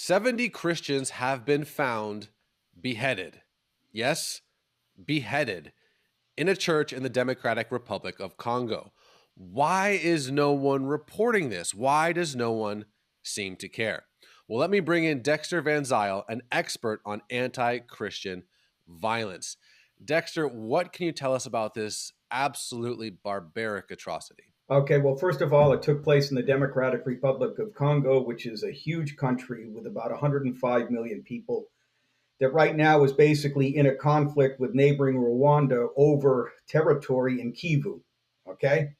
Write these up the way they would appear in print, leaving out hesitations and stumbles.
70 Christians have been found beheaded. Yes, beheaded in a church in the Democratic Republic of Congo. Why is no one reporting this? Why does no one seem to care? Well, let me bring in Dexter Van Zyl, an expert on anti-Christian violence. Dexter, what can you tell us about this absolutely barbaric atrocity? Okay, well, first of all, it took place in the Democratic Republic of Congo, which is a huge country with about 105 million people, that right now is basically in a conflict with neighboring Rwanda over territory in Kivu. Okay?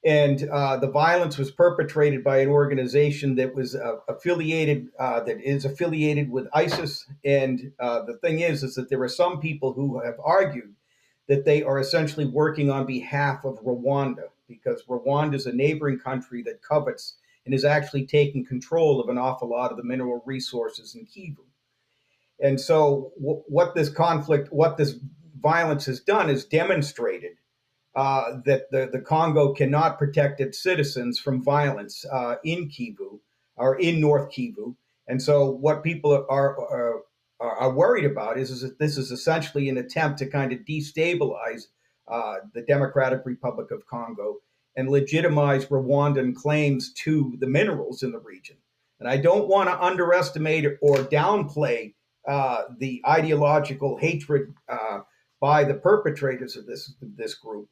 And the violence was perpetrated by an organization that was that is affiliated with ISIS. And the thing is that there are some people who have argued that they are essentially working on behalf of Rwanda because Rwanda is a neighboring country that covets and is actually taking control of an awful lot of the mineral resources in Kivu. And so, what this violence has done is demonstrated that the Congo cannot protect its citizens from violence in Kivu or in North Kivu. And so, what people are worried about is that this is essentially an attempt to kind of destabilize the Democratic Republic of Congo and legitimize Rwandan claims to the minerals in the region. And I don't want to underestimate or downplay the ideological hatred by the perpetrators of this group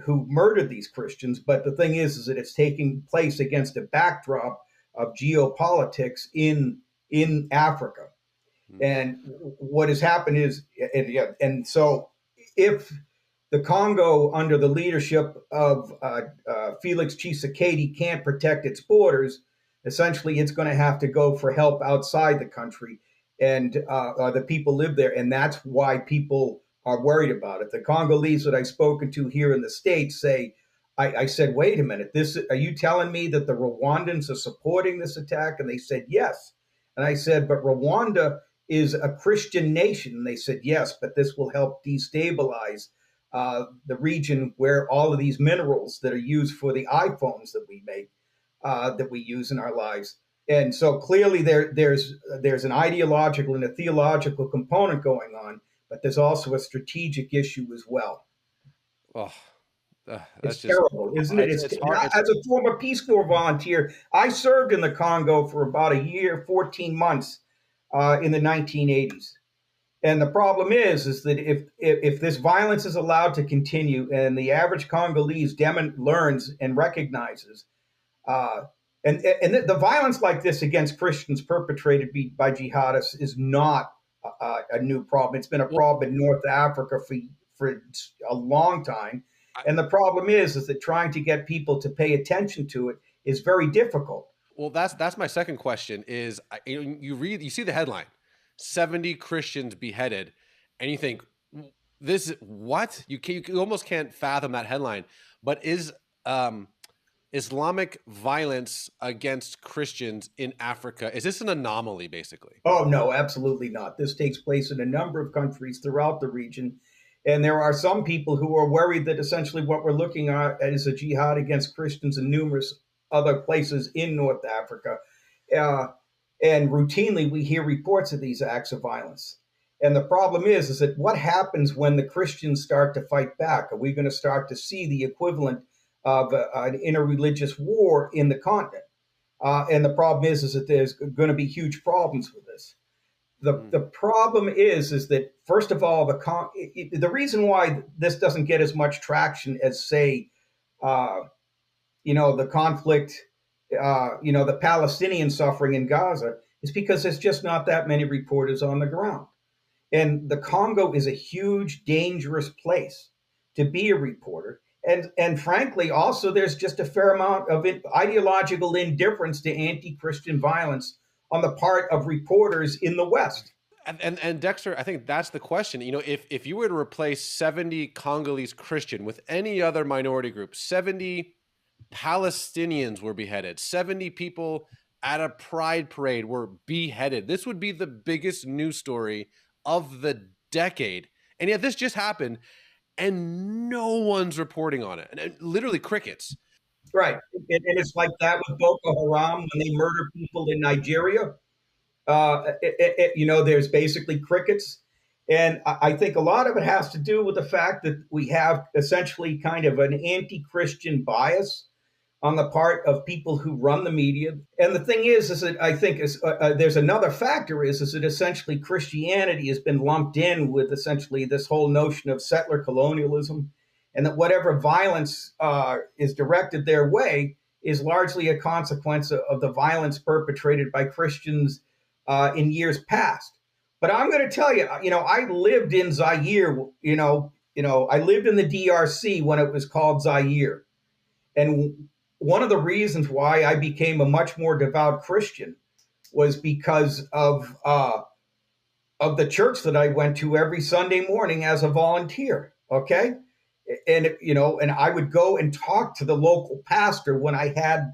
who murdered these Christians. But the thing is that it's taking place against a backdrop of geopolitics in Africa. And what has happened is, and so if the Congo, under the leadership of Felix Tshisekedi, can't protect its borders, essentially it's going to have to go for help outside the country, and the people live there, and that's why people are worried about it. The Congolese that I've spoken to here in the States say, I said, wait a minute, are you telling me that the Rwandans are supporting this attack? And they said, yes. And I said, but Rwanda is a Christian nation. And they said, yes, but this will help destabilize the region where all of these minerals that are used for the iPhones that we make, that we use in our lives. And so clearly there's an ideological and a theological component going on, but there's also a strategic issue as well. Oh, It's that's just, terrible, isn't it? it's hard. As a former Peace Corps volunteer, I served in the Congo for about a year, 14 months in the 1980s. And the problem is that if this violence is allowed to continue and the average Congolese learns and recognizes, uh, and the violence like this against Christians perpetrated by jihadists is not a new problem. It's been a Well, problem in North Africa for a long time. I, And the problem is that trying to get people to pay attention to it is very difficult. well, that's my second question. Is you see the headline, 70 Christians beheaded, and you think this what you almost can't fathom that headline. But is Islamic violence against Christians in Africa, is this an anomaly, basically? Oh, no, absolutely not. This takes place in a number of countries throughout the region. And there are some people who are worried that essentially what we're looking at is a jihad against Christians in numerous other places in North Africa. Uh, and routinely, we hear reports of these acts of violence. And the problem is that what happens when the Christians start to fight back? Are we going to start to see the equivalent of an interreligious war in the continent? And the problem is that there's going to be huge problems with this. The problem is that first of all, the reason why this doesn't get as much traction as say, uh, the conflict, the Palestinian suffering in Gaza is because there's just not that many reporters on the ground. And the Congo is a huge, dangerous place to be a reporter. And frankly, also, there's just a fair amount of ideological indifference to anti Christian violence on the part of reporters in the West. And Dexter, I think that's the question. If you were to replace 70 Congolese Christian with any other minority group, 70 Palestinians were beheaded, 70 people at a pride parade were beheaded. This would be the biggest news story of the decade. And yet this just happened and no one's reporting on it. And literally crickets. Right. And it's like that with Boko Haram when they murder people in Nigeria. There's basically crickets. And I think a lot of it has to do with the fact that we have essentially kind of an anti Christian bias on the part of people who run the media. And the thing is that I think there's another factor is that essentially Christianity has been lumped in with essentially this whole notion of settler colonialism, and that whatever violence is directed their way is largely a consequence of the violence perpetrated by Christians in years past. But I'm going to tell you, I lived in Zaire. I lived in the DRC when it was called Zaire. And one of the reasons why I became a much more devout Christian was because of the church that I went to every Sunday morning as a volunteer. Okay, and I would go and talk to the local pastor when I had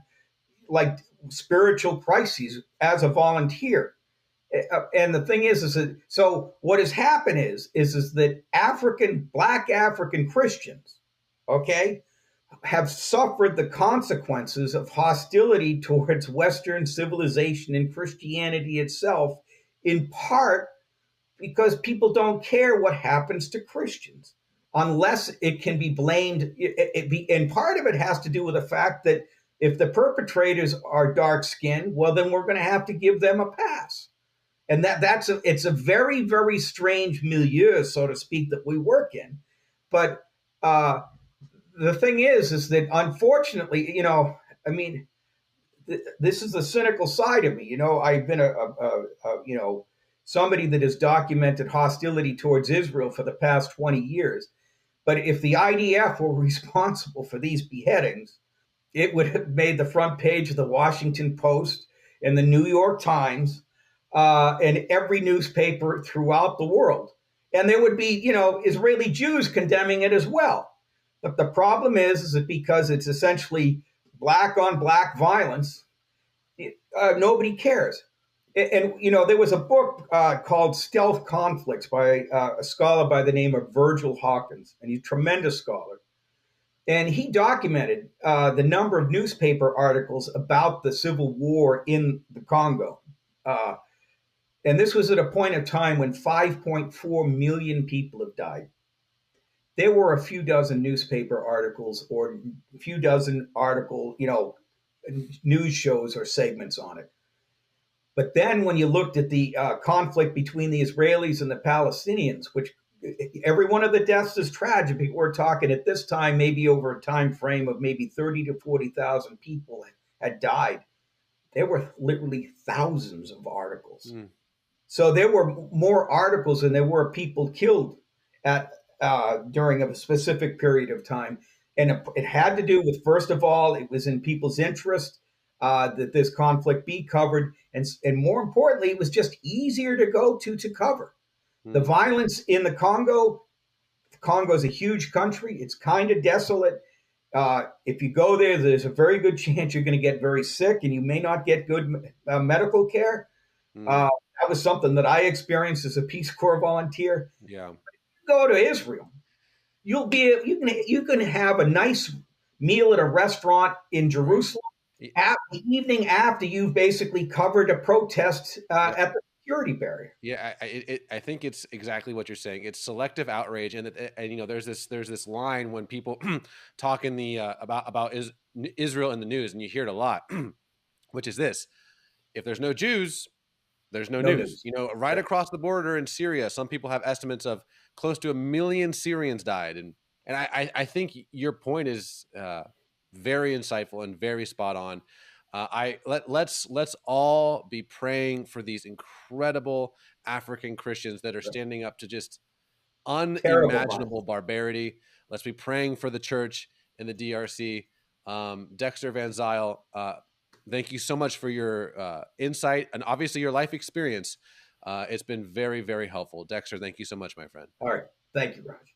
like spiritual crises as a volunteer. And the thing is that so what has happened is that Black African Christians, okay, have suffered the consequences of hostility towards Western civilization and Christianity itself, in part because people don't care what happens to Christians unless it can be blamed. And part of it has to do with the fact that if the perpetrators are dark skinned, well, then we're going to have to give them a pass. And it's a very, very strange milieu, so to speak, that we work in. But the thing is that unfortunately, I mean, this is the cynical side of me. I've been somebody that has documented hostility towards Israel for the past 20 years. But if the IDF were responsible for these beheadings, it would have made the front page of the Washington Post and the New York Times and every newspaper throughout the world. And there would be, Israeli Jews condemning it as well. But the problem is that because it's essentially black on black violence, nobody cares. And there was a book called Stealth Conflicts by a scholar by the name of Virgil Hawkins, and he's a tremendous scholar. And he documented the number of newspaper articles about the civil war in the Congo. And this was at a point of time when 5.4 million people have died. There were a few dozen newspaper articles or a few dozen news shows or segments on it. But then when you looked at the conflict between the Israelis and the Palestinians, which every one of the deaths is tragic, we're talking at this time maybe over a time frame of maybe 30 to 40,000 people had died. There were literally thousands of articles. Mm. So there were more articles than there were people killed at during a specific period of time. And it had to do with, first of all, it was in people's interest that this conflict be covered. And more importantly, it was just easier to go to cover. Mm. The violence in the Congo is a huge country. It's kind of desolate. If you go there, there's a very good chance you're going to get very sick and you may not get good medical care. Mm. That was something that I experienced as a Peace Corps volunteer. Yeah. Go to Israel, you can have a nice meal at a restaurant in Jerusalem at the evening after you've basically covered a protest at the security barrier. Yeah, I think it's exactly what you're saying. It's selective outrage, and there's this line when people talk in the about Israel in the news, and you hear it a lot, which is this: if there's no Jews, there's no news. Right across the border in Syria, some people have estimates of close to 1 million Syrians died. And I think your point is very insightful and very spot on. Let's all be praying for these incredible African Christians that are standing up to just unimaginable barbarity. Let's be praying for the church in the DRC. Dexter Van Zyl, thank you so much for your insight and obviously your life experience. It's been very, very helpful. Dexter, thank you so much, my friend. All right. Thank you, Raj.